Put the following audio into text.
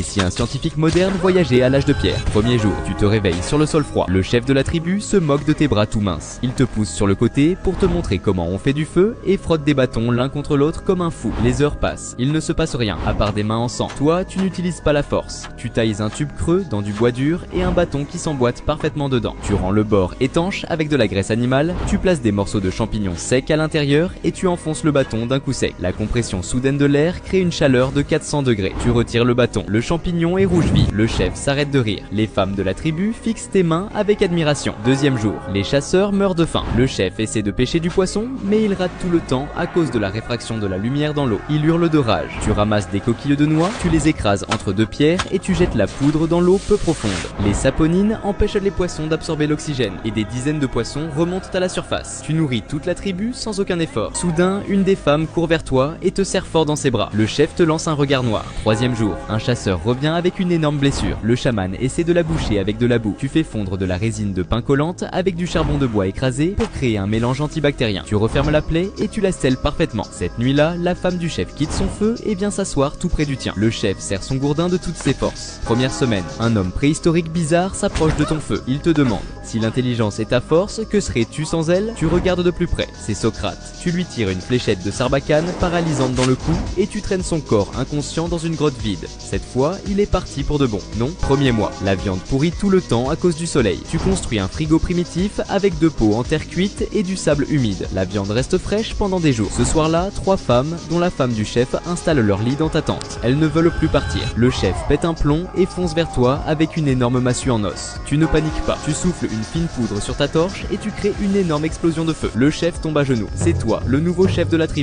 Et si un scientifique moderne voyageait à l'âge de pierre? Premier jour, tu te réveilles sur le sol froid. Le chef de la tribu se moque de tes bras tout minces. Il te pousse sur le côté pour te montrer comment on fait du feu et frotte des bâtons l'un contre l'autre comme un fou. Les heures passent, il ne se passe rien, à part des mains en sang. Toi, tu n'utilises pas la force. Tu tailles un tube creux dans du bois dur et un bâton qui s'emboîte parfaitement dedans. Tu rends le bord étanche avec de la graisse animale, tu places des morceaux de champignons secs à l'intérieur et tu enfonces le bâton d'un coup sec. La compression soudaine de l'air crée une chaleur de 400 degrés. Tu retires le bâton. Le champignon est rouge vie. Le chef s'arrête de rire. Les femmes de la tribu fixent tes mains avec admiration. Deuxième jour, les chasseurs meurent de faim. Le chef essaie de pêcher du poisson, mais il rate tout le temps à cause de la réfraction de la lumière dans l'eau. Il hurle de rage. Tu ramasses des coquilles de noix, tu les écrases entre deux pierres et tu jettes la poudre dans l'eau peu profonde. Les saponines empêchent les poissons d'absorber l'oxygène et des dizaines de poissons remontent à la surface. Tu nourris toute la tribu sans aucun effort. Soudain, une des femmes court vers toi et te serre fort dans ses bras. Le chef te lance un regard noir. Troisième jour, un chasseur revient avec une énorme blessure. Le chaman essaie de la boucher avec de la boue. Tu fais fondre de la résine de pin collante avec du charbon de bois écrasé pour créer un mélange antibactérien. Tu refermes la plaie et tu la scelles parfaitement. Cette nuit-là, la femme du chef quitte son feu et vient s'asseoir tout près du tien. Le chef serre son gourdin de toutes ses forces. Première semaine, un homme préhistorique bizarre s'approche de ton feu. Il te demande: si l'intelligence est ta force, que serais-tu sans elle? Tu regardes de plus près. C'est Socrate. Tu lui tires une fléchette de sarbacane paralysante dans le cou et tu traînes son corps inconscient dans une grotte vide. Cette fois, il est parti pour de bon. Non, premier mois. La viande pourrit tout le temps à cause du soleil. Tu construis un frigo primitif avec 2 pots en terre cuite et du sable humide. La viande reste fraîche pendant des jours. Ce soir-là, 3 femmes, dont la femme du chef, installent leur lit dans ta tente. Elles ne veulent plus partir. Le chef pète un plomb et fonce vers toi avec une énorme massue en os. Tu ne paniques pas. Tu souffles une fine poudre sur ta torche et tu crées une énorme explosion de feu. Le chef tombe à genoux. C'est toi, le nouveau chef de la tribu.